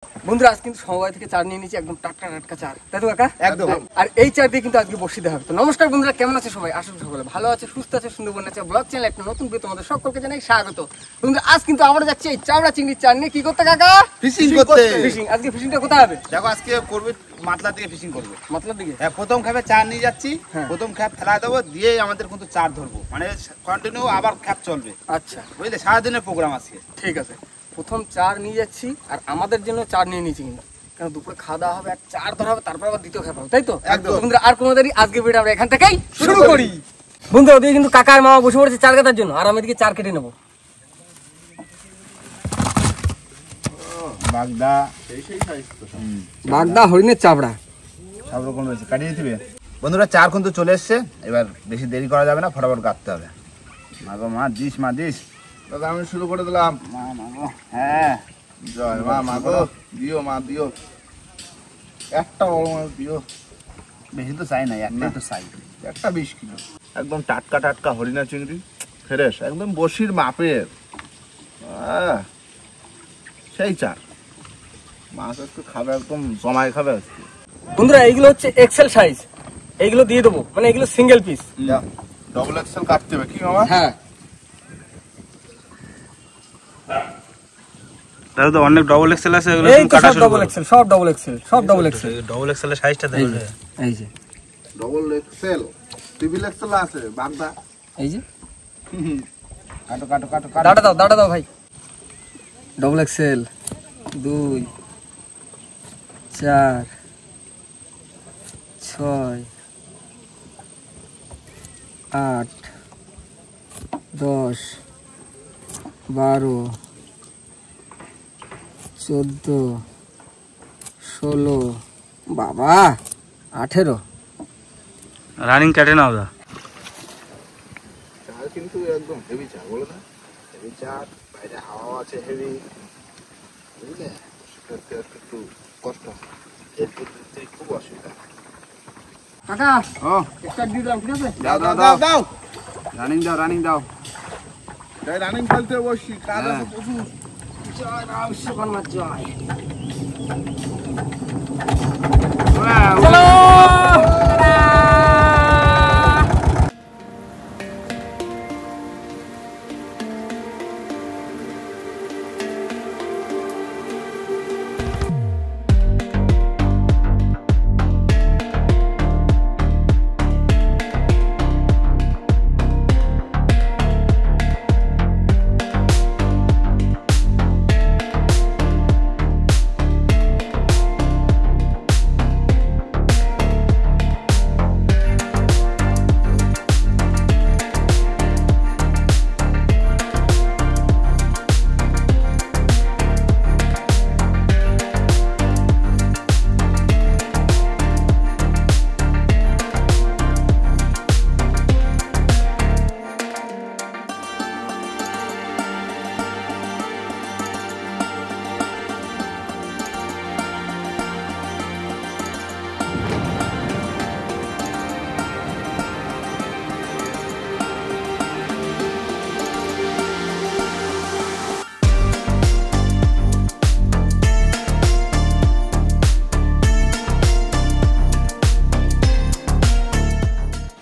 বন্ধুরা আজ কিন্তু সমবায় থেকে চার নিয়ে নিয়েছি, একদম টাটকা টাটকা চার, তাই তো কাকা? একদম। আর এই চার দিয়ে কিন্তু আজকে বসিতে হবে। তো নমস্কার বন্ধুরা, কেমন আছে সবাই? আশা করি সকলে ভালো আছে, সুস্থ আছে। সুন্দরবন আছে ব্লগ চ্যানেল একটা নতুন ভিডিও তোমাদের সকলকে জানাই স্বাগত। বন্ধুরা আজ কিন্তু আমরা যাচ্ছি এই চাবড়া চিংড়ির চার নিয়ে কি করতে কাকা? ফিশিং করতে। ফিশিং। আজকে ফিশিংটা কোথায় হবে? দেখো আজকে করবে মাতলা থেকে ফিশিং করবো। মাতলার দিকে? হ্যাঁ, প্রথম খ্যাপে চার নিয়ে যাচ্ছি। হ্যাঁ। প্রথম খ্যাপ ফেলা দেবো, দিয়ে আমাদের কিন্তু চার ধরবো, মানে কন্টিনিউ আবার খ্যাপ চলবে। আচ্ছা বুঝলে, সারাদিনের প্রোগ্রাম আজকে। ঠিক আছে, প্রথম চার নিয়ে যাচ্ছি আর আমাদের জন্য চার নিয়ে নিয়েছি কিন্তু, কারণ দুপুরে খাওয়া দাওয়া হবে, আর চার ধরা হবে, তারপর আবার দ্বিতীয় খাওয়া হবে, তাই তো? একদম। বন্ধুরা আর কোনো দেরি, আজকে ভিডিও আমরা এখান থেকেই শুরু করি। বন্ধুরা ওদিকে কিন্তু কাকা আর মামা বসে পড়েছে চার কাটার জন্য, আর আমি এদিকে চার কেটে নেবো। বাগদা, বাগদা, হরিণের চাবড়া, সব রকম রয়েছে, কাটিয়ে দিবে। বন্ধুরা চার কিন্তু চলে এসছে, এবার বেশি দেরি করা যাবে না, ফটাফট কাটতে হবে। মা গো মা, দিস মা দিস। দাদা আমি শুরু করে দিলাম। মা মা গো, হ্যাঁ জয় মা, মা গো দিও, মা দিও, একটা বড় মাছ দিও। বেশি তো চাই না, একটাই তো চাই। একটা 20 কিলো, একদম টাটকা টাটকা হরিণা চিংড়ি, ফ্রেশ, একদম বসির মাপের। সেই চার মাছ একটু খাবে, একদম জমায় খাবে আজকে। বন্ধুরা এইগুলো হচ্ছে এক্সেল সাইজ, এইগুলো দিয়ে দেবো, মানে এগুলো সিঙ্গেল পিস। ডবল এক্সেল কাটতে হবে কি মামা? হ্যাঁ দাদা তো অনেক ডবল এক্সেল আছে, এগুলো এই তো কাটা সব শুরু ডবল করো। এক্সেল, সব ডবল এক্সেল, সব ডবল এক্সেল। ডবল এক্সেল এর সাইজটা দেখো। এই যে ডবল এক্সেল, ট্রিপল এক্সেল আছে বাগদা। এই যে কাটো কাটো কাটো কাটো। দাঁড়া দাও ভাই। ডবল এক্সেল 2 4 6 8 10 12 14 16 বাবা 18। রানিং কাটে নাও দা। চার কিন্তু একদম হেভি চার, বলো না? হেভি চার, বাইরে হাওয়া আছে হেভি, বুঝলে? সেটা একটু কষ্ট, একটু খুব অসুবিধা। কাকা ও স্টার্ট দিয়ে দাও, ঠিক আছে? দাও দাও দাও দাও, রানিং দাও রানিং দাও। তাই রানিং খেলতে বসি, কাজ আছে প্রচুর। জয় রাম বিশ্বকর্মা জয়। ওয়াও। চলো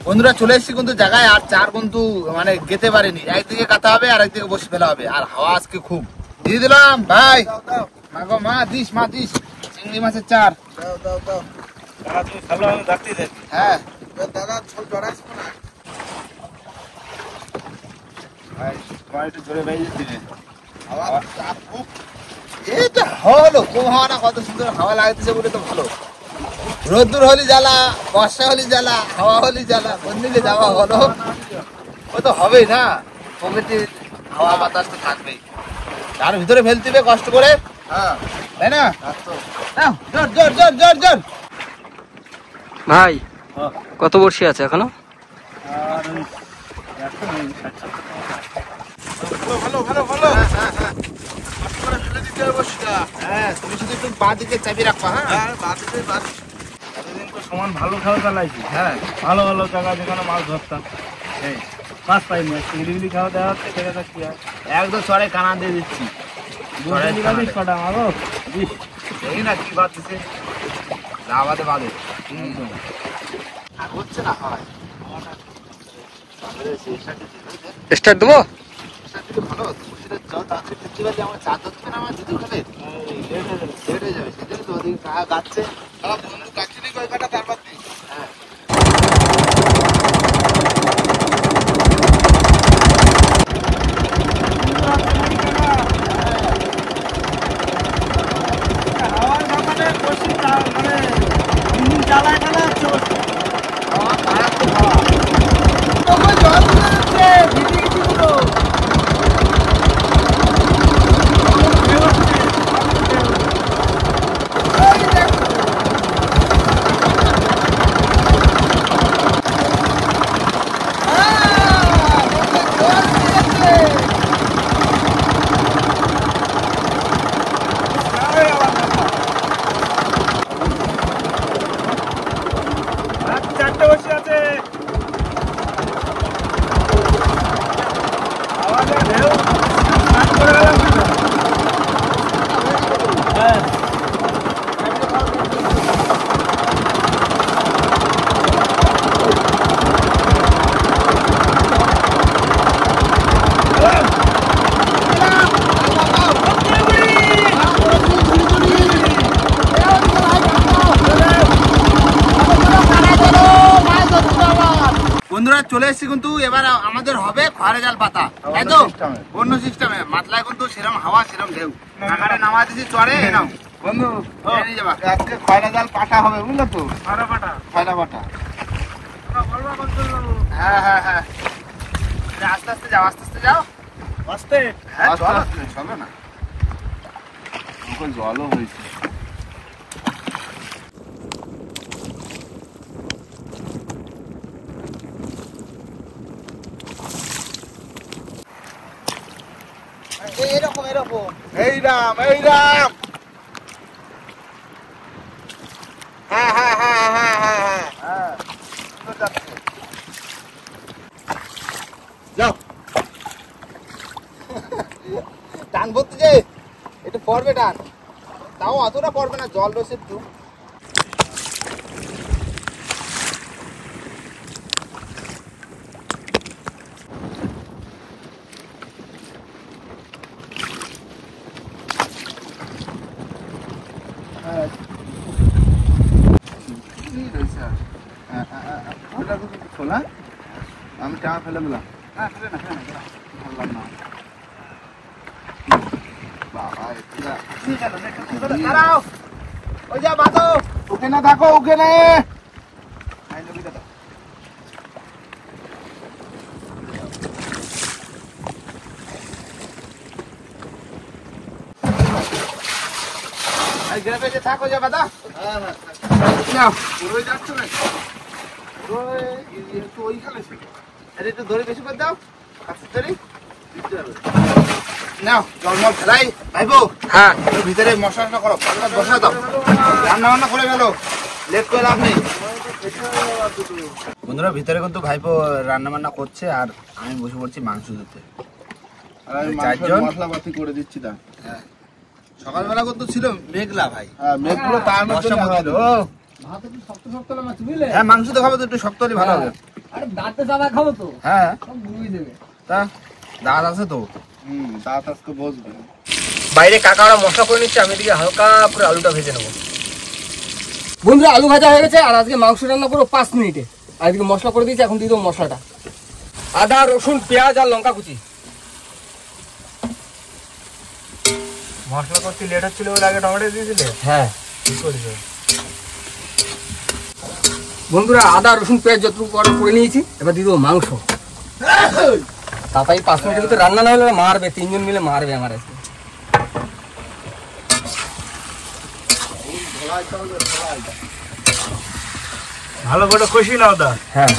বন্ধুরা চলে এসেছি কিন্তু জায়গায়, আর চার কিন্তু মানে গেতে পারেনি, একদিকে কাটা হবে আর একদিকে বসে ফেলা হবে, আর হাওয়া আজকে খুব। দিয়ে দিলাম ভাই। মা গো মা, দিস মা দিস। চিংড়ি মাছের চার। দাও দাও দাও। দাদা তুমি ভালো আমি গাড়তে দেখ। হ্যাঁ দাদা ছল জড়াইছ না। ভাই, তোমার একটু জোরে বাইরে দিলে। হাওয়া চাপ খুব। এটা হলো খুব হাওয়াটা, কত সুন্দর হাওয়া লাগতেছে বলে তো ভালো। রোদ্দুর হলি জ্বালা, বর্ষা হলি জ্বালা, হাওয়া হলি জ্বালা, কোন দিকে যাওয়া হলো? ও তো হবেই না, প্রকৃতির হাওয়া বাতাস তো থাকবেই। তার ভিতরে ফেলতে হবে কষ্ট করে, হ্যাঁ তাই না? একদম। নাও, জোর জোর জোর জোর জোর। ভাই কত বর্ষি আছে এখনো? ভালো ভালো ভালো। করে ফেলে দিতে হবে বসিটা। হ্যাঁ, তুমি শুধু একটু পা দিকে চাবি রাখবা। হ্যাঁ, হ্যাঁ বাদিতে বাদ। এতদিন তো সমান ভালো খেলা চালাইছি। হ্যাঁ, ভালো ভালো জায়গা যেখানে মাছ ধরতাম, এই মাছ পাইনি। হিলিবিলি খাওয়া দেওয়া হচ্ছে, দেখা যাক কি হয়। একদম চড়ে কানা দিয়ে দিচ্ছি। দুটো নিরামিষ কটা আমারও 20 দেখি না কি বাদ দিছে। লাভাতে বাদে আর হচ্ছে না হয় স্টার্ট দেবো। ভালো হতো সেটা জল তাড়াতাড়ি ফিরতে পারলে আমার চার ধরছে না আমার দুধ খেলে লেট হয়ে যাবে সেজন্য তো ওদিকে কাহা গাচ্ছে বন্ধু গাচ্ছে নাকি ওই কাটা তারপর দিই হ্যাঁ হাওয়ার ব্যাপারে বসি মানে ইঞ্জিন চালায় না হাওয়া খারাপ তো হাওয়া তখন জল তুলে দিচ্ছে ভিজে গেছি পুরো চারটে বসে আছে। আওয়াজে ঢেউ স্নান করে গেলাম কিন্তু। হ্যাঁ বন্ধুরা চলে এসেছি কিন্তু এবার আমাদের হবে খড়ে জাল পাতা তাই তো অন্য সিস্টেমে মাতলায় কিন্তু সেরকম হাওয়া সেরকম ঢেউ টাকাটা নামা দিচ্ছি চড়ে নাও বন্ধু নিয়ে যাবা আজকে খয়রা জাল পাটা হবে বুঝলো তো ভাড়া পাটা খয়রা পাটা বলবা কন্ট্রোল করবো। হ্যাঁ হ্যাঁ হ্যাঁ আস্তে আস্তে যাও আস্তে আস্তে যাও আস্তে হ্যাঁ চলো চলো না জলও হয়েছে এরকম এরকম এই রাম হ্যাঁ হ্যাঁ হ্যাঁ হ্যাঁ হ্যাঁ হ্যাঁ যাও টান ভরতে যে একটু পড়বে টান তাও অতটা পড়বে না জল রয়েছে একটু খোলা আমি টাকা ফেলে দিলাম বাবা দাঁড়াও ওই যা বাতো ওখানে থাকো ওখানে গ্রামে যে থাকো যা বাদা হ্যাঁ হ্যাঁ নাও পুরোই যাচ্ছ না পুরোই একটু ওইখানে ছিল এটা একটু ধরে বেশি করে দাও আস্তে ধরে দিতে হবে নাও জলমল ফেলাই ভাইবো হ্যাঁ ওর ভিতরে মশলা করো বসা দাও রান্না বান্না করে গেল লেট করে লাভ নেই বন্ধুরা ভিতরে কিন্তু ভাইপো রান্না বান্না করছে আর আমি বসে পড়ছি মাংস ধরতে আর আমি চারজন? মশলাপাতি করে দিচ্ছি না সকালবেলা কিন্তু ছিল মেঘলা ভাই হ্যাঁ মেঘগুলো তার মধ্যে বর্ষা হাওয়া ছিল দিল। ভাত একটু শক্ত শক্ত না মাছ বুঝলে? হ্যাঁ মাংস তো খাবো তো একটু শক্ত হলে ভালো হবে আরে দাঁতে চাপা খাবো তো হ্যাঁ সব বুঝিয়ে দেবে। তা দাঁত আছে তো দাঁত আজকে বসবে বাইরে কাকারা মশলা করে নিচ্ছে, আমি এদিকে হালকা করে আলুটা ভেজে নেবো। বন্ধুরা আলু ভাজা হয়ে গেছে আর আজকে মাংস রান্না করবো 5 মিনিটে। আর এদিকে মশলা করে দিয়েছি, এখন দিয়ে দেবো মশলাটা। আদা রসুন পেঁয়াজ আর লঙ্কা কুচি। মশলা করতে লেট হচ্ছিল ওর আগে টমেটো দিয়েছিলে? হ্যাঁ কি করেছো? বন্ধুরা আদা রসুন পেঁয়াজ যতটুকু করে নিয়েছি, এবার দিয়ে দেবো মাংস। তাতাই 5 মিনিটের ভিতরে রান্না না হলে মারবে, 3 জন মিলে মারবে আমার আজকে। ভালো করে কষি নাও দা। হ্যাঁ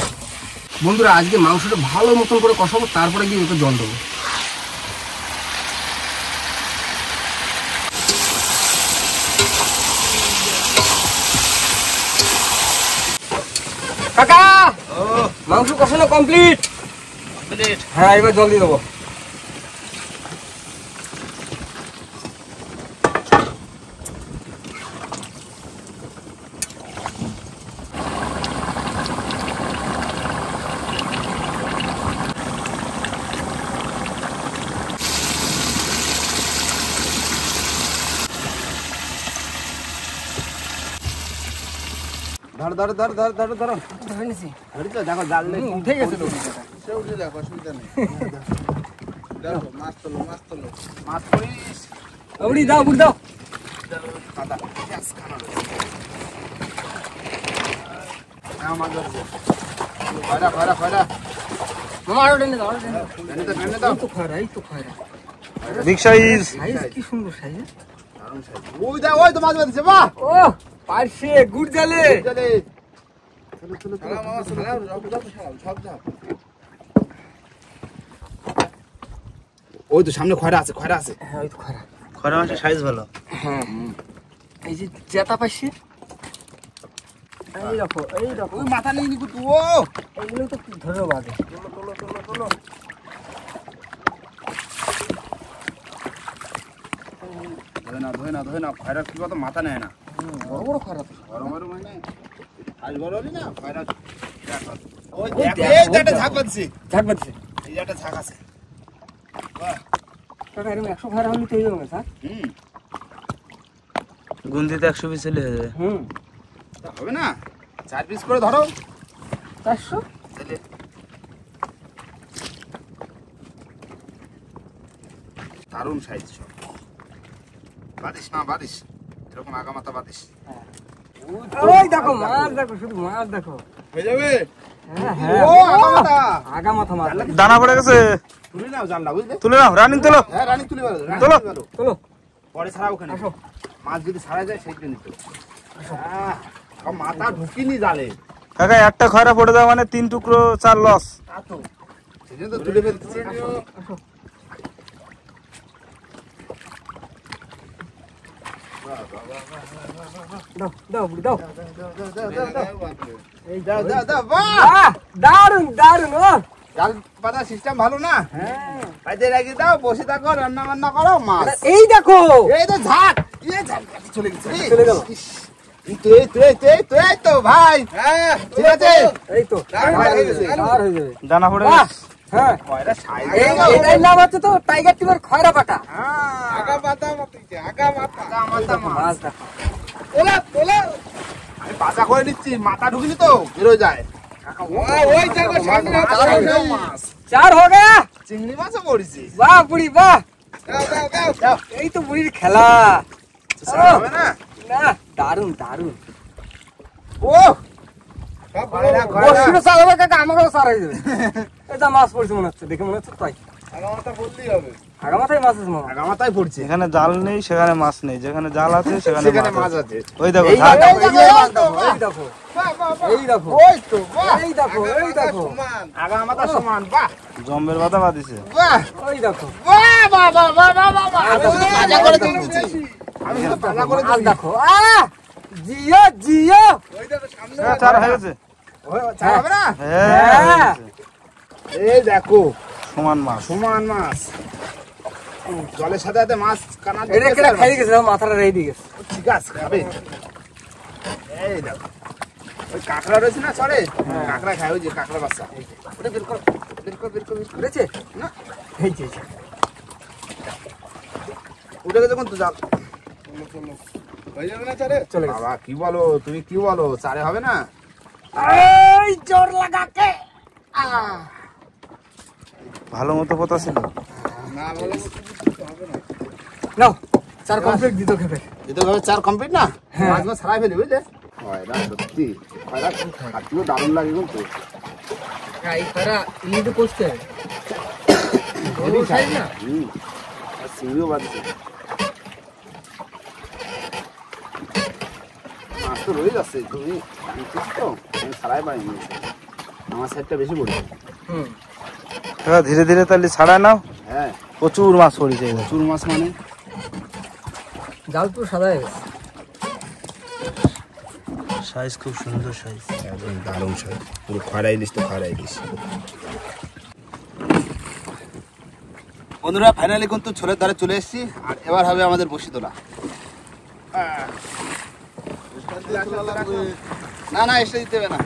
বন্ধুরা আজকে মাংসটা ভালো মতন করে কষাবো, তারপরে গিয়ে একটু জল দেবো। কাকা মাংস কষানো কমপ্লিট। হ্যাঁ এবার জল দিয়ে দেবো। ধর ধর ধর ধর ধর ধর ধরে নিছি ধরি তো দেখো জাল নেই উঠে গেছে তো সে উঠে যাক, অসুবিধা নেই। দেখো, মাছ তোলো, মাছ তোলো। মাছ করিস বুড়ি দাও বুড়ি দাও দাদা গ্যাস খানা নাও মাছ ধরছে খয়রা খয়রা খয়রা মামা আরো টেনে দাও আরো টেনে দাও টেনে দাও এই তো খয়রা বিগ সাইজ। সাইজ কি সুন্দর সাইজ দারুণ সাইজ ওই দেখ ওই তো মাছ বাঁধছে বাহ ও পারছে গুড় জালে চলে ছাড়াও মামা, ছাড়াও, যত ছাড়াও, সব ছাড়াও। ওই তো সামনে খয়রা আছে খয়রা আছে হ্যাঁ ওই তো খয়রা খরা মাছের সাইজ ভালো। হ্যাঁ এই যে জেতা পাইছে এই দেখো ওই মাথা নেই নিকু তুই ও এইগুলো তো ধরে বাদে ধরে না খয়রা কি কত মাথা নেয় না বড় বড় খয়রা তো বড় বড় মানে আজ বড় হলি না খয়রা ওই ওই দেখ দেখ, এই ওই তো একটা দেখ। ঝাঁক বাঁধছে ঝাঁক বাঁধছে এই যে একটা ঝাঁক আছে বাহ কাকা এরকম 100 খয়রা হলে তৈরি হবে স্যার হুম গুন্দিতে 100 পিস হলে হয়ে যাবে। হুম তা হবে না 4 পিস করে ধরো 400 তাহলে দারুণ সাইজ সব বাদিস না বাদিস এরকম আগা মাথা বাদিস ওই দেখো মাছ দেখো শুধু মাছ দেখো হয়ে যাবে? হ্যাঁ ও আগা মাথা আগা মাথা মাছ দানা পড়ে গেছে, তুলে নাও জানলা বুঝলে তুলে নাও, রানিং তোলো। হ্যাঁ রানী তুলে পারো রানী চলো। তুলে পারো চলো পরে ছাড়া ওখানে আসো মাছ যদি ছাড়া যায় সেই জন্য তো মাথা ঢুকিনি জালে কাকা একটা খয়রা পড়ে যাওয়া মানে 3 টুকরো 4 লস। তা তো সেই জন্য তো তুলে ফেলতেছি আসো দাও দাও বুড়ি দাও এই দাও দাও দাও বাহ আহ দারুন দারুন ও জাল পাতা সিস্টেম ভালো না হ্যাঁ বাইরে রাখি দাও বসে থাকো রান্না বান্না করো মাছ এই দেখো এই তো ঝাঁক এই ঝাঁক চলে গেছে রে। চলে গেল তুই তো ভাই হ্যাঁ, ঠিক আছে এই তো দারুন, আর হয়ে দারুন, যাবে দারুন। আর হয়ে যাবে দানা পড়ে বাহ গেছে। হ্যাঁ কয়টা সাইজ এটার নাম হচ্ছে তো টাইগার টিমের খয়রা পাটা আগা মাথা মাতিছে, আগা মাথা। মাছ দেখো তোলা, তোলা। আমি বাজা করে নিচ্ছি মাথা ঢুকিনি তো বেরো যায় ওই দেখো, সামনে আছে, দারুণ সামনে। দারুণ মাছ চার हो गया চিংড়ি মাছও পড়েছি वाह बुढ़ी वाह দাও, দাও, দাও। যাও এই তো বুড়ির খেলা ছাড়া হবে না না দারুন দারুন ও সব বড় বড়। বসিরও চাল হবে কাকা আমাকেও চাল হয়ে যাবে এটা মাছ পড়ছে মনে হচ্ছে দেখে মনে হচ্ছে তাই আগা মাথা বললেই হবে। আগা মাথায় মাছ আছে মামা আগা মাথায় পড়ছে যেখানে জাল নেই সেখানে মাছ নেই, যেখানে জাল আছে সেখানে সেখানে মাছ মাছ আছে। আছে ওই দেখো এই ঝাঁক। দেখো এই এই মাছ দেখো, দেখো এই দেখো বাহ, বাহ, বাহ। এই দেখো ওই তো বাহ এই দেখো আগা এই মাথা দেখো সমান। আগা মাথা সমান বাহ জম্বের বাতা বাঁধিছে। বাহ ওই দেখো বাহ বাহ বাহ বাহ বাহ বাহ বাহ আমি শুধু বাহ, ভাজা বাহ, করে বাহ, দিচ্ছি আমি শুধু ভাজা করে মাছ দিচ্ছি দেখো জিও জিও ওই দেখো, সামনে হ্যাঁ, চার হয়ে গেছে। ছাড়া হবে না হ্যাঁ, হয়ে গেছে। এই দেখো সমান মাছ। সমান মাছ জলের সাথে সাথে মাছ কানা এটা কেটে খাই গেছে মাথাটা রেই দিয়ে গেছে ঠিক আছে খাবে এই দেখো ওই কাঁকড়া রয়েছে না ছড়ে কাঁকড়া খায় ওই যে কাঁকড়া বাচ্চা ওটা বের কর বের কর বের কর বের কর করেছে না এই যে এই যে। উঠে গেছে কোন তো জাল হয়ে যাবে না চারে? চলে গেছে বাবা কি বলো তুমি কি বলো চারে হবে না এই জোর লাগাকে ভালো মতো পোতা ছিল। না, ভালো মতো কিছু হবে না। নাও চার কমপ্লিট দিত খেতে এটা ভাবে চার কমপ্লিট না হ্যাঁ। মাছ মাছ ছাড়াই ফেলি বুঝলে হয় না সত্যি হয় না খাতিও দারুণ লাগে কিন্তু এই খারা ইনি করছে বড় সাইজ না আর সিঁড়িও বাজছে মাছ তো রয়ে যাচ্ছে তুমি নিচ্ছিস তো আমি ছাড়াই পাইনি আমার সাইডটা বেশি পড়ছে হুম কাকা ধীরে ধীরে তাহলে ছাড়ায় নাও, হ্যাঁ প্রচুর মাছ পড়েছে এবার। চুর মাছ মানে জাল পুরো সাদা হয়ে গেছে সাইজ খুব সুন্দর সাইজ। একদম দারুণ সাইজ পুরো খয়রা ইলিশ তো খয়রা ইলিশ বন্ধুরা ফাইনালি কিন্তু ছোলের ধারে চলে এসেছি আর এবার হবে আমাদের বসি তোলা না না এসে দিতে হবে না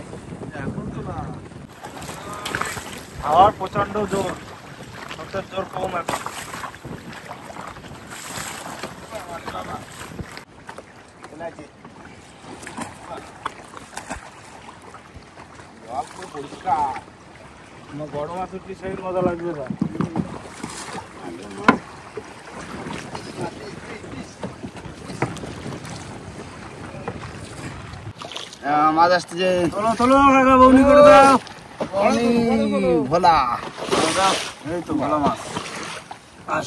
হাওয়ার প্রচন্ড জোর, সবচেয়ে জোর কম এখন। পরিষ্কার। আমার বড় মাছ উঠলি সেই মজা লাগবে না। মাছ আসছে যে তোলো তোলো কাকা বৌনি করে দাও। ভোলা এই তো ভালো মাছ।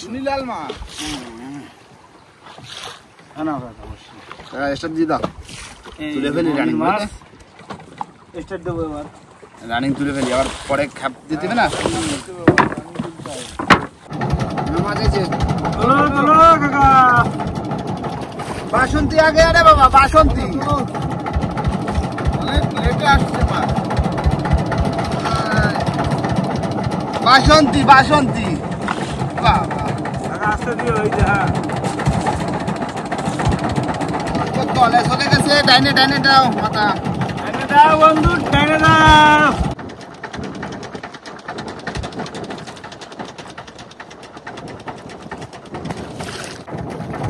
সুনীলাল মাছ। না কাকা অবশ্যই। স্টার্ট দিয়ে দাও। এই তুলে ফেলি রানিং মাছ স্টার্ট দেবো এবার। রানিং তুলে ফেলি, আবার পরে খাপ দিতে হবে না। মাছ আছে তোলো তোলো কাকা। বাসন্তী আগে আরে বাবা, বাসন্তী অনেক লেটে আসছে মাছ। বাসন্তী বাসন্তী বাবা, কাকা আসতে দিও। এই যে হ্যাঁ তলে চলে গেছে। ডাইনে ডাইনে দাও মাথা। টেনে দাও বন্ধু, টেনে দাও।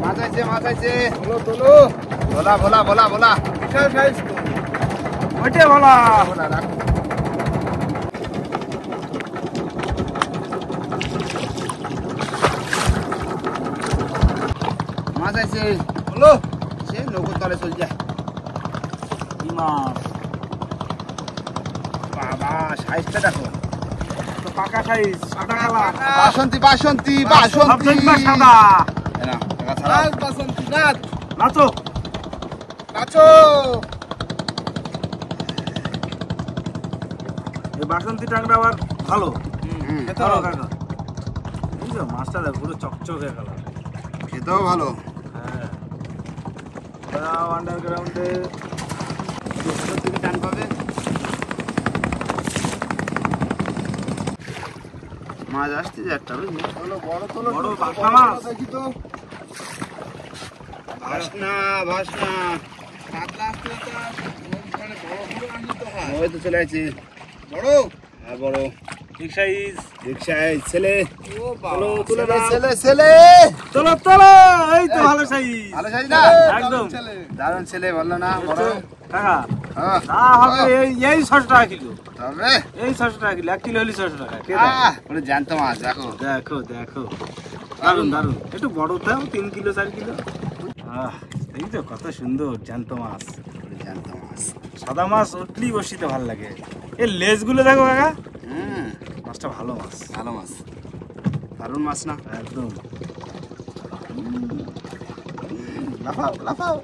মাছ আছে মাছ আছে। তোলো তোলো। ভোলা ভোলা ভোলা ভোলা বিশাল সাইজ তো। ওইটা বলা। ভোলা রাখো। মাছ আছে তোলো। সে নৌকোর তলে চলে যায়। কি মাছ? বাবা সাইজটা দেখো। তো পাকা সাইজ, সাদা কালার। বাসন্তী বাসন্তী সব বাসন্তী। দেখবা সাদা। এই নাও, টাকা ছাড়াও। লাল বাসন্তী নাথ। নাচো। নাচো। এই বাসন্তী টাংরা আবার ভালো। হুম, ভালো কাকা। এই যে মাছটা দেখো পুরো চকচকে কালার। খেতেও ভালো। হ্যাঁ। তাও আন্ডারগ্রাউন্ডে তুমি টান পাবে। মাছ আসতে যে একটা বুঝলি। তোলো বড় তোলো। বড় বাটা মাছ। দেখি তো। ভাসনা ভাসনা। কাতলা আসতে আসতে ওখানে বড় বড় আনতে হয়। ওই তো চলে আসছে। বড়। আর বড় ঠিক সাইজ। রিক্সায় ছেলে। ও চলো বাবা। তুলে ছেলে দাও। ছেলে ছেলে। চলো চলো। এই তো ভালো সাইজ। ভালো সাইজ না? একদম। ছেলে। দারুণ ছেলে, বললো না বড়। কাকা হ্যাঁ, না হবে এই 600 টাকা কিলো। তবে এই 600 টাকা কিলো, 1 কিলো হলে 600 টাকা। কে দেয়? ওটা জ্যান্ত মাছ দেখো। দেখো দেখো দারুন দারুন। একটু বড় তাও 3 কিলো 4 কিলো। এই তো কত সুন্দর জ্যান্ত মাছ। ওটা জ্যান্ত মাছ। সাদা মাছ উঠলেই বসিতে ভালো লাগে। এই লেজগুলো দেখো কাকা, হুম, মাছটা ভালো মাছ। ভালো মাছ, দারুণ মাছ না? একদম। লাফাও লাফাও।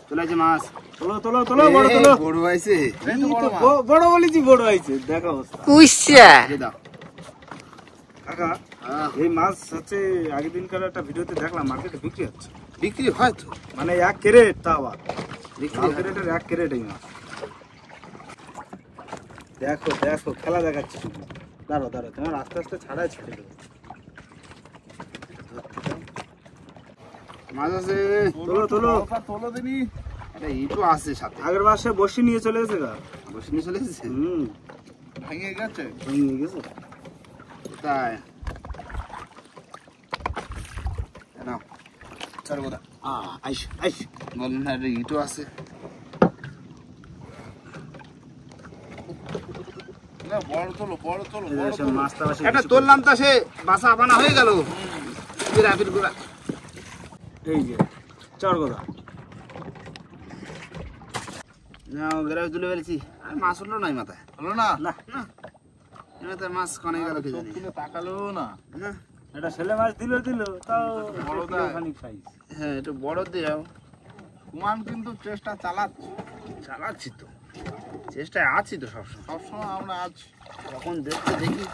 চলে আসছে মাছ। তোলো তোলো তোলো, বড় তোলো। এই, বড় হয়েছে। এই তো বড় মাছ। বড় বলেছি বড় হয়েছে, দেখো অবস্থা। এই দাও। কাকা হ্যাঁ, এই মাছ হচ্ছে আগের দিনকার একটা ভিডিওতে দেখলাম মার্কেটে বিক্রি হচ্ছে। বিক্রি হয় তো। মানে 1 ক্যারেট, তা আবার বিক্রি লাল হয়। ক্যারেটের 1 ক্যারেট এই মাছ। দেখো দেখো খেলা দেখাচ্ছে শুধু। দাঁড়ো দাঁড়ো, তোমার আস্তে আস্তে ছাড়াই ছেড়ে দেবো। মাছ আছে। তোলো তোলো। বড়টা তোলো দিনি। একটা ইটও আছে সাথে। আগের মাসে বসি নিয়ে চলে গেছে গা। বসে নিয়ে চলে এসেছে। ভেঙে গেছে। নিয়ে গেছে। কোথায়? নাও। ছাড় কথা। আইস আইস। বলুন না, একটা ইটও আছে। না বড় তোলো বড় তোলো এই বড় যে সে তোলো। মাছটা বাসে একটা বেশি তুললাম তা সে বাসা বানা হয়ে গেল। বিরাবির গুড়া। করে। এই যে চরগোদা। না, বিরাবি তুলে ফেলেছি। আর মাছ উঠলো নাই মাথায়। হলো না? না না, মাথায় মাছ কনে গেল কি চোখ জানি। তুলে তাকালো না। না, এটা ছেলে মাছ দিল তাও বড় বড় দেয়। খানিক সাইজ। হ্যাঁ, একটু বড় দিও। কুমান কিন্তু চেষ্টা চালাচ্ছে। চালাচ্ছি তো, চেষ্টায় আছি তো সবসময়। সবসময় আমরা আজ তখন দেখতে দেখি।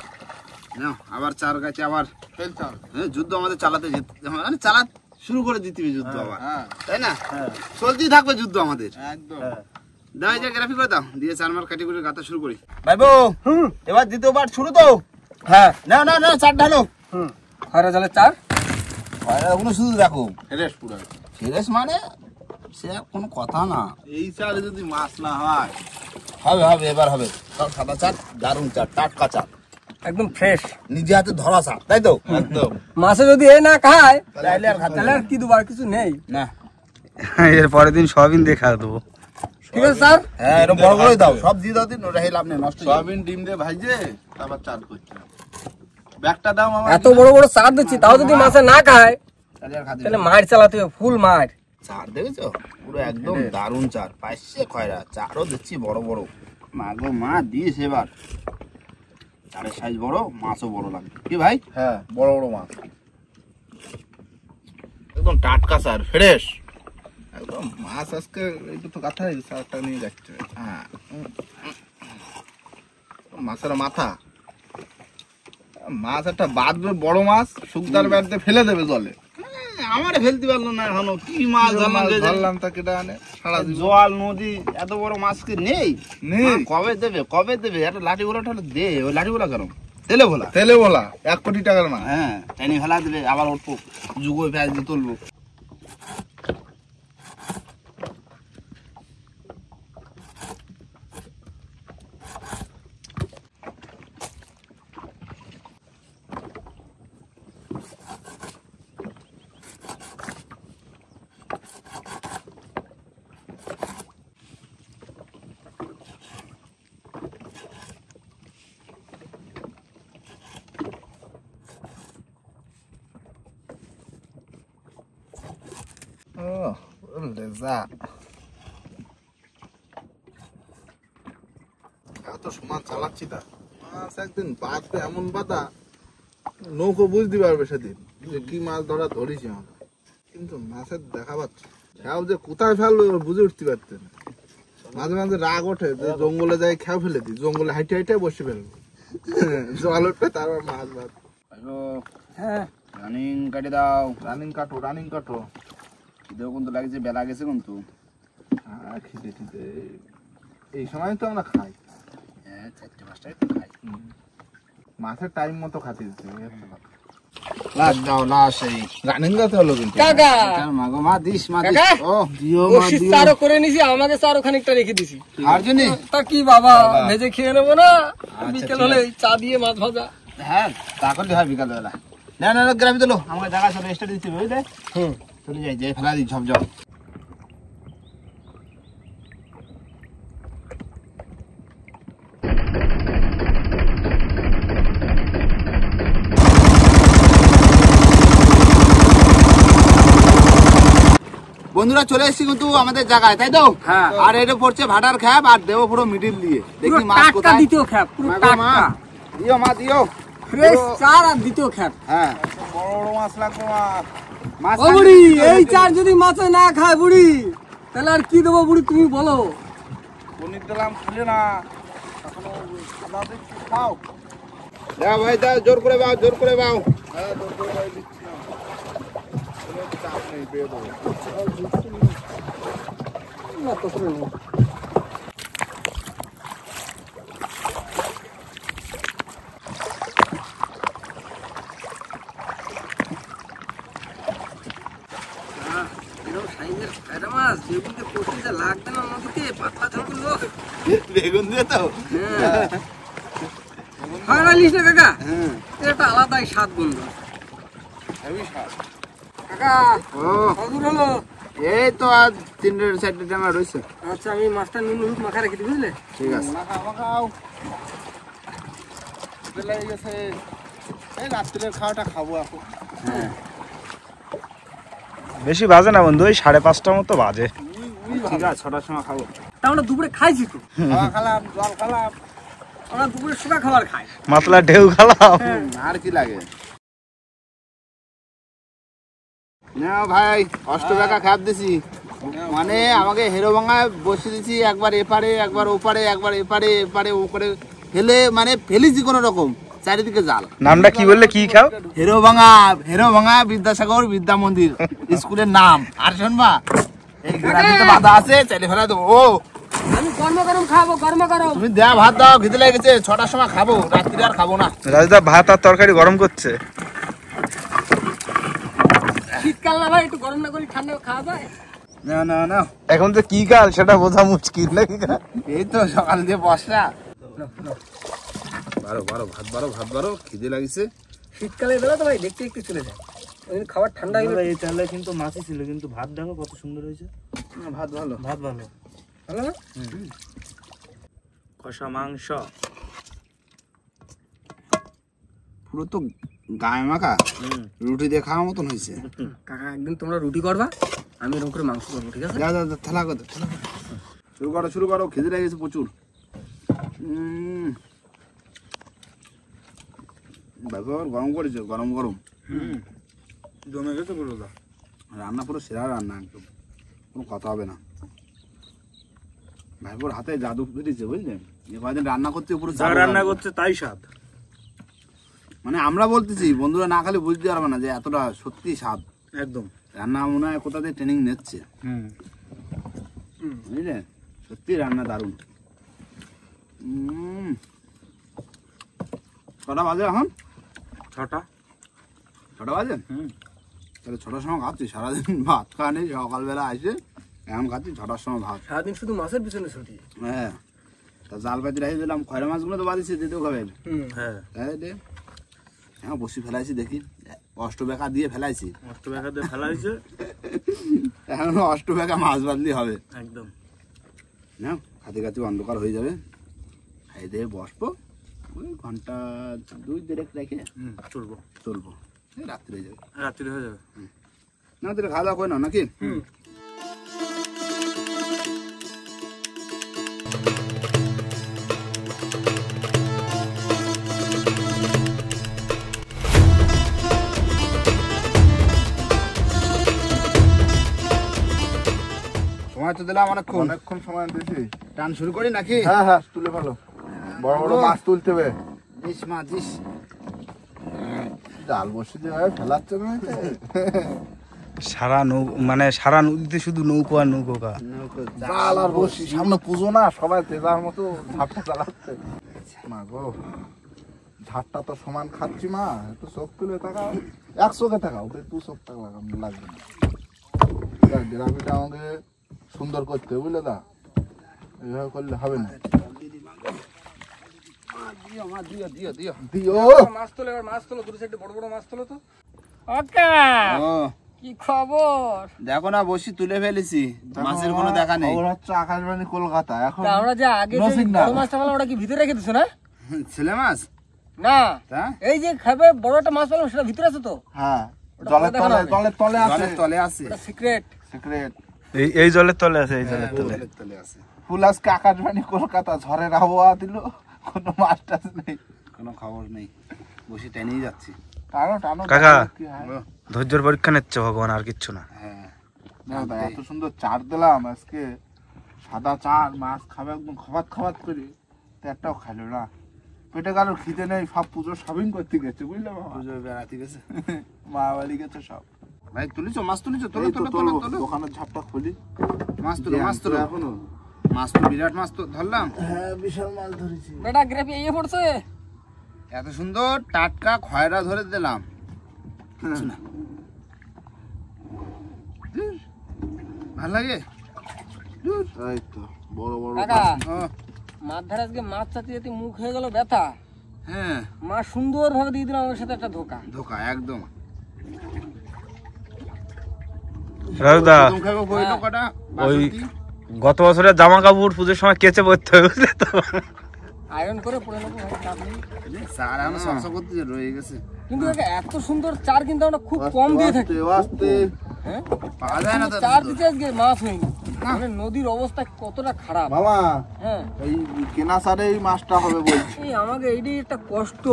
না, আবার চার গাছে আবার ফেলতে হবে। হ্যাঁ, যুদ্ধ আমাদের চালাতে যেতে মানে শুরু করে দিতে হবে যুদ্ধ আবার, হ্যাঁ তাই না? হ্যাঁ চলতেই থাকবে যুদ্ধ আমাদের। একদম। হ্যাঁ। দাও, এই যে গ্রাফি করে দাও, দিয়ে 4 মার কাটি করে গাতা শুরু করি। ভাইবো এবার দ্বিতীয়বার শুরু তো। হ্যাঁ না না না, 4 ঢালো। খয়রা জালের 4। ওগুলো শুধু দেখো। ফ্রেশ পুরো। ফ্রেশ মানে সে কোনো কথা না। এই চালে যদি মাছ না হয় হবে হবে, এবার হবে। সব সাদা চাট, দারুণ চাট, টাটকা চাট, একদম ফ্রেশ। নিজে হাতে ধরা চাট, তাই তো? একদম। মাছে যদি এ না খায় তাহলে আর খাতে তাহলে আর কি দুবার কিছু নেই। না, এর পরের দিন সয়াবিন দিয়ে খাওয়া দেবো। ঠিক আছে স্যার। হ্যাঁ এরকম বড় বড়ই দাও, সব দিয়ে দাও দিন, ওটা লাভ নেই, নষ্ট হয়ে যাবে। সয়াবিন ডিম দিয়ে ভাজে তারপর চাল করতে হবে। ব্যাগটা দাও আমার। এত বড় বড় চার দিচ্ছি, তাও যদি মাছে না খায় তাহলে আর খাতে তাহলে মার চালাতে হবে, ফুল মার। চার দেখেছো পুরো একদম দারুণ চার, পাইছে খয়রা চারও দিচ্ছি বড় বড়। মা গো মা দিস এবার, চারের সাইজ বড়, মাছও বড় লাগে কি ভাই? হ্যাঁ বড় বড় মাছ, একদম টাটকা চার, ফ্রেশ একদম মাছ। আজকে এইটা তো কথা হয়েছে, চারটা নিয়ে যাচ্ছে। হ্যাঁ। মাছের মাথা, মাছ একটা বাঁধবে বড় মাছ, শুকদার ব্যাট দিয়ে ফেলে দেবে জলে। আমার ফেলতে পারলো না এখনো, কি মাছ ধরলাম তা কেটে আনে সারা দিন। জল নদী এত বড় মাছ কি নেই? নেই। মা কবে দেবে কবে দেবে? একটা লাঠি গোলাটা দে, ওই লাঠি গোলা কেন? তেলে ভোলা। তেলে বলা 1 কোটি টাকার মাছ। হ্যাঁ টেনে ফেলা দেবে, আবার উঠবো যুগো ফেস দিয়ে তুলবো। লেজা এত সমান চালাচ্ছি তা মাছ একদিন বাঁধবে এমন বাঁধা, নৌকো বুঝতে পারবে সেদিন যে কি মাছ ধরা ধরিস আমরা। কিন্তু মাছের দেখা পাচ্ছি খেয়াও যে কোথায় ফেলবে ওরা বুঝে উঠতে পারতে না। মাঝে মাঝে রাগ ওঠে যে জঙ্গলে যাই খেয়াও ফেলে দিই, জঙ্গলে হাইটে হাইটে বসে ফেলবো, জল উঠবে তারপর মাছ বাঁধ। হ্যাঁ রানিং কাটে দাও, রানিং কাটো রানিং কাটো। খিদেও কিন্তু লাগছে, বেলা গেছে কিন্তু। হ্যাঁ খিদে খিদে এই সময় তো আমরা খাই, হ্যাঁ 4-5টা একটু খাই। মাছের টাইম মতো খাতে দিতে লাশ দাও, লাশ এই রানিং গাতে হলো কিন্তু। কাকা মাগো মা দিস, মা দিস। কাকা? ও দিও মা ওষুধ দিও। চারও করে নিছি, আমাকে চারও খানিকটা রেখে দিছি। আর জন্য তা কি বাবা ভেজে খেয়ে নেবো না? বিকেল ঠিক হলে এই চা দিয়ে মাছ ভাজা। হ্যাঁ তা করলে হয় বিকাল বেলা। না না না গ্রামে তোলো, আমাকে জায়গা সব এক্সট্রা দিচ্ছি বুঝলে। হুম চলে যাই, যে ফেলা দিই ঝপঝপ। বন্ধুরা চলে এসেছি কিন্তু আমাদের জায়গায়, তাই তো? হ্যাঁ। আর এটা পড়ছে ভাটার খ্যাপ, আর দেবো পুরো মিডিল দিয়ে। দেখি পুরো মাছ টাটকা কোথায়। দ্বিতীয় খ্যাপ, পুরো মা গো মা, টাটকা দিও মা দিও। ফ্রেশ চার আর দ্বিতীয় খ্যাপ। হ্যাঁ বড় বড় মাছ লাগবে মাছ। মাছ ও বুড়ি, এই চার যদি মাছে না খায় বুড়ি, তাহলে আর কি দেবো বুড়ি তুমি বলো? পনির দিলাম খুলে না, এখনো খাবার দিচ্ছি, খাও। দাও ভাই দাও, জোর করে বাও, জোর করে বাও। হ্যাঁ তোর করে ভাই দিচ্ছি না, কোনো চাপ নেই, পেয়ে দেবো। না তো করে নেই। এরকম সাইজের কাটা মাছ যেগুলোতে পড়তে লাগবে না নদীতে, পাতলা ঝাঁকুলো। বেগুন দিয়ে তো। ফাইনালিস না কাকা, এটা আলাদাই স্বাদ বন্ধু। হেভি স্বাদ। কাকা ও কদূর হলো? এই তো আর 3-4টা টাকা রয়েছে। আচ্ছা আমি মাছটা নুন হলুদ মাখা রেখে দিই বুঝলে? ঠিক আছে। মাখাও মাখাও, বেলা হয়ে গেছে, এই রাত্রের খাওয়াটা খাবো এখন। বেশি বাজে না বন্ধু, ওই 5:30টার মতো বাজে। ঠিক আছে 6টার সময় খাবো। তা আমরা দুপুরে খাইছি তো, খাওয়া খালাম, জল খালাম। আমরা দুপুরে শুকা খাবার খাই। মাতলা ঢেউ খালাম। আর কি লাগে? না ভাই 8 টাকা খাপ দিছি, মানে আমাকে হেরো ভাঙায় বসে দিছি, একবার এপারে একবার ওপারে, একবার এপারে এপারে ওপারে ফেলে, মানে ফেলেছি কোন রকম, চারিদিকে জাল। নামটা কি বললে, কি খাও? হেরো ভাঙা বিদ্যাসাগর বিদ্যা মন্দির স্কুলের নাম। আর শোনবা এই গ্রামে বাধা আছে, চাইলে ফেলা দেবো। ও আমি গরম গরম খাবো, গরম গরম। তুমি দেয়া ভাত দাও, খিদে লেগেছে, 6টার সময় খাবো, রাত্রি আর খাবো না। রাজদা ভাত আর তরকারি গরম করছে। শীতকাল না ভাই, একটু গরম না করে ঠান্ডা খাওয়া যায়? না না না, এখন তো কি কাল সেটা বোঝা মুশকিল নাকি? এই তো সকাল দিয়ে বর্ষা। বারো ভাত বারো, খিদে লাগিছে। শীতকালে বেলা তো ভাই দেখতে একটু চলে যায়। ওই খাবার ঠান্ডা হয়ে দাদা, এই চালে কিন্তু মাছই ছিল, কিন্তু ভাত দেখো কত সুন্দর হয়েছে। ভাত ভালো। ভাত ভালো। ভালো না? কষা মাংস পুরো তো গায়ে মাখা, রুটি দিয়ে খাওয়ার মতন হয়েছে। কাকা একদিন তোমরা রুটি করবা, আমি এরকম করে মাংস করবো, ঠিক আছে? যা যা যা, থালা করো। শুরু করো, খিদে লেগে গেছে প্রচুর। ব্যাপার গরম করেছে, গরম জমে গেছে পুরো। রান্না পুরো সেরা রান্না, একদম কোনো কথা হবে না। ভাইবোর হাতে জাদু ফিরেছে, বুঝলেন? এ কয়দিন রান্না করতে পুরো যা রান্না করছে তাই স্বাদ। মানে আমরা বলতেছি, বন্ধুরা না খালি বুঝতে পারবে না যে এতটা সত্যি স্বাদ। একদম রান্না মনে হয় কোথা থেকে ট্রেনিং নিচ্ছে, বুঝলেন? সত্যি রান্না দারুণ। কটা বাজে এখন? 6টা বাজে? তাহলে 6টার সময় খাচ্ছি, সারাদিন ভাত খাওয়া নেই, সকালবেলা আসে এখন খাচ্ছি 6টার সময় ভাত। সারাদিন শুধু মাছের পিছনে ছুটি। হ্যাঁ, তা জাল পাতি রাখি দিলাম, খয়রা মাছগুলো তো বাদিছি, দিতেও খাবেন। হ্যাঁ, হ্যাঁ দে, হ্যাঁ বসি ফেলাইছি, দেখি অষ্টবেকা দিয়ে ফেলাইছি, এখন অষ্টবেকা মাছ বাদলি হবে একদম। না খাতে খাতে অন্ধকার হয়ে যাবে, খাই দিয়ে বসবো, ওই ঘন্টা 2-2.5 রেখে চলবো, রাত্রি হয়ে যাবে। রাত্রি হয়ে যাবে না তাহলে খাওয়া দাওয়া করে নাও নাকি? সময় তো দিলাম অনেকক্ষণ সময় দিয়েছি। টান শুরু করি নাকি? হ্যাঁ তুলে ভালো, বড় বড় মাছ তুলতে হবে। দিস জাল বসে যেভাবে ফেলাচ্ছে না, সারা নদীতে শুধু নৌকো আর নৌকো। জাল আর বসি, সামনে পুজো না, সবাই তেজার মতো ঝাপটা চালাচ্ছে। মা গো, ঝাপটা তো সমান খাচ্ছি মা, একটু চোখ তুলে তাকাও, 1 চোখে তাকাও, 2 চোখ তাকাও লাগবে না। গ্রামীটা আমাকে সুন্দর করতে, বুঝলে দা? এইভাবে করলে হবে না। দিও মাছ তোলো, এবার মাছ তোলো, দুটো সাইডে বড় বড় মাছ তোলো তো। ওকা, কি খবর? দেখো না, বসি তুলে ফেলেছি, মাছের কোনো দেখা নেই। খবর হচ্ছে আকাশবাণী কলকাতা। এখন তা আমরা যে আগে যে বড় মাছটা পেলাম, ওটা কি ভিতরে রেখে দিছো না? ছেলে মাছ না, তা এই যে খাবে বড় একটা মাছ পেলাম, সেটা ভিতরে আছে তো? হ্যাঁ, ওটা জলের দেখানো তলে হবে। জলের তলে আছে, জলের তলে আছে, ওটা সিক্রেট। সিক্রেট। এই জলের তলে আছে, এই জলের তলে। জলের তলে আছে। ফুল আজকে আকাশবাণী কলকাতা, ঝড়ের আবহাওয়া দিল, কোনো মাছ টাছ নেই। কোনো খবর নেই, বসি টেনেই যাচ্ছি। টানো টানো কাকা। দেখো কি হয়। ধৈর্যের পরীক্ষা নিচ্ছে ভগবান, আর কিচ্ছু না। হ্যাঁ, না, এত সুন্দর চার দিলাম আজকে, সাদা চার, মাছ খাবে একদম খাবাত করি, তো একটাও খাইলো না। পেটে কারোর খিদে নেই, সব পুজো শপিং করতে গেছে, বুঝলে বাবা? পুজো বেড়াতে গেছে। মা বাড়ি গেছে সব। ভাই তুলিছো, মাছ তুলিছো? তোলো এই তো তোলো তুলবো, তোলো তোলো, দোকানের ঝাপটা খুলি। মাছ তুলো, মাছ তুলো। এখনো মাছ তো বিরাট মাছ তো ধরলাম। হ্যাঁ, বিশাল মাছ ধরেছি। বেটা গ্রেপি ইয়ে পড়ছে। এত সুন্দর টাটকা খয়রা ধরে দিলাম, ভাল লাগে। এই তো বড় বড় কাকা, ও, মাছ ধরে আজকে মাছ চাতে যেতে মুখ হয়ে গেল ব্যথা, হ্যাঁ মাছ সুন্দর ভাবে দিয়ে দিলাম, আমার সাথে একটা ধোকা। ধোকা একদম। রাজুদা, তুমি খাবে বইলো কটা ওই বাসন্তী? গত বছরের জামা কাপড় পুজোর সময় কেচে পড়তে হবে, বুঝলে তো? আয়রন করে পরে নেবো, ভাই, চাপ নেই। চার এখনো সরসা করতেছে, রয়ে গেছে। কিন্তু কাকা, এত সুন্দর চার কিন্তু আমরা খুব কম দিয়ে থাকি। আস্তে হ্যাঁ, পাওয়া যায় না তো এত চার সুন্দর। দিতে আজকে মাছ হয়নি। মানে নদীর অবস্থা কতটা খারাপ। মামা, হ্যাঁ, এই কেনা সারে এই মাছটা হবে বলছি। এই আমাকে এইটাই একটা কষ্ট,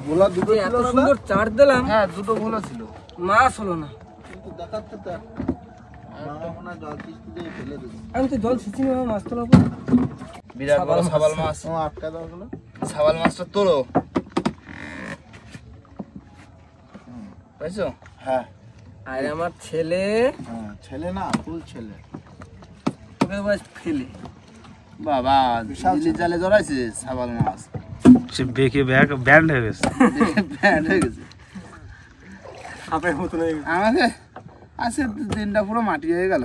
গোলা দুটো যে এত সুন্দর চার দিলাম, হ্যাঁ দুটো ভুল ছিল, মাছ হলো না। কিন্তু দেখাচ্ছে তো মামা মনে হয় জল কিস্তি দিয়ে ফেলে দিচ্ছে। আমি তো জল ছিঁচিনি, মাছ তোলা বিরাট বড় সাবাল মাছ। ও আটকা দাও গুলো। সাবাল মাছটা তোলো, পাইছো? হ্যাঁ আর আমার ছেলে হ্যাঁ, ছেলে না, ফুল ছেলে। ওকে বাস ফেলে। বাবা দিল্লি জালে ধরাইছে সাবাল মাছ, সে বেঁকে ব্যান্ড হয়ে গেছে। ব্যান্ড হয়ে গেছে। সাপের মতন হয়ে গেছে। আমাকে আজকে দিনটা পুরো মাটি হয়ে গেল।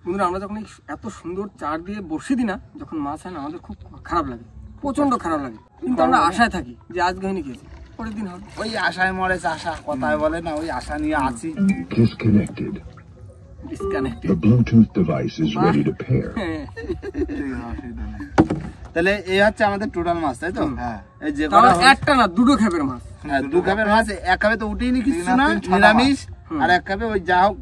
বন্ধুরা, আমরা যখন এই এত সুন্দর চার দিয়ে বসে দিই না, যখন মাছ হয় না, আমাদের খুব খারাপ লাগে, প্রচন্ড খারাপ লাগে। কিন্তু আমরা আশায় থাকি যে আজকে হয়নি খেয়েছি, পরের দিন হবে। ওই আশায় মরে চাষা, কথায় বলে না, ওই আশা নিয়ে আছি। Disconnected. Disconnected. The Bluetooth device is ready to pair. তাহলে এই হচ্ছে আমাদের টোটাল মাছ, তাই তো? হ্যাঁ। এই যে তাও কটা হলো- একটা না, দুটো খেপের মাছ। হ্যাঁ, দু কাপের মাছ, এক কাপে তো উঠেই নি কিছু তিন আর না, তিন, ছটা নিরামিষ। আর এক কাপে ওই যা হোক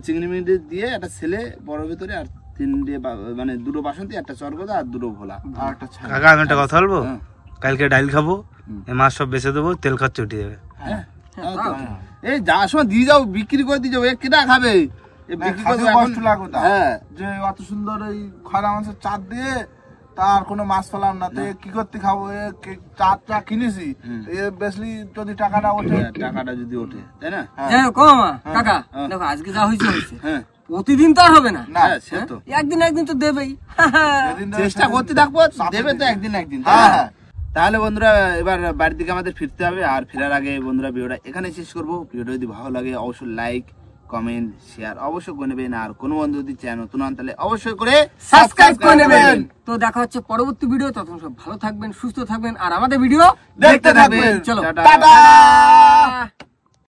চিংড়ি মিংড়ি দিয়ে একটা ছেলে বড় ভিতরে, আর তিনটে মানে দুটো বাসন্তী, একটা চরগদা আর দুটো ভোলা। আর একটা ছাড়া। কাকা আমি একটা কথা বলবো, হ্যাঁ। কালকে ডাইল খাবো, এই মাছ সব বেচে দেবো, তেল খরচ উঠে যাবে। হ্যাঁ, হ্যাঁ, তাও তো। তাও। এই যাওয়ার সময় দিয়ে যাও, বিক্রি করে দিয়ে যাও, এ কেটা খাবে? এ না, বিক্রি খাতে করে কষ্ট লাগবে তা। হ্যাঁ, যে অত সুন্দর এই খরা মাছের চার দিয়ে তার কোনো মাছ পেলাম না, তো এ কি করতে খাবো? চারটা কিনেছি, এ বেশলি যদি টাকাটা ওঠে। টাকাটা যদি ওঠে, তাই না? যাই হোক, ও মামা, কাকা, হ্যাঁ। দেখো আজকে যা হয়েছে হয়েছে। হ্যাঁ, প্রতিদিন তো আর হবে না। না, হ্যাঁ, সে তো। একদিন একদিন তো দেবেই। যেদিন দেবে চেষ্টা সেদিন করতে থাকবো, চাপে দেবে তো দেবে। একদিন একদিন। হ্যাঁ, হ্যাঁ। তাহলে বন্ধুরা এবার বাড়ির দিকে আমাদের ফিরতে হবে, আর ফেরার আগে বন্ধুরা ভিডিওটা এখানে শেষ করবো। ভিডিওটা যদি ভালো লাগে অবশ্যই লাইক, কমেন্ট, শেয়ার অবশ্যই করে নেবেন। আর কোনো বন্ধু যদি চ্যানেল নতুন হন তাহলে অবশ্যই করে সাবস্ক্রাইব করে নেবেন। তো দেখা হচ্ছে পরবর্তী ভিডিও, ততক্ষণ সব ভালো থাকবেন, সুস্থ থাকবেন, আর আমাদের ভিডিও দেখতে থাকবেন। চলো, টাটা। টাটা।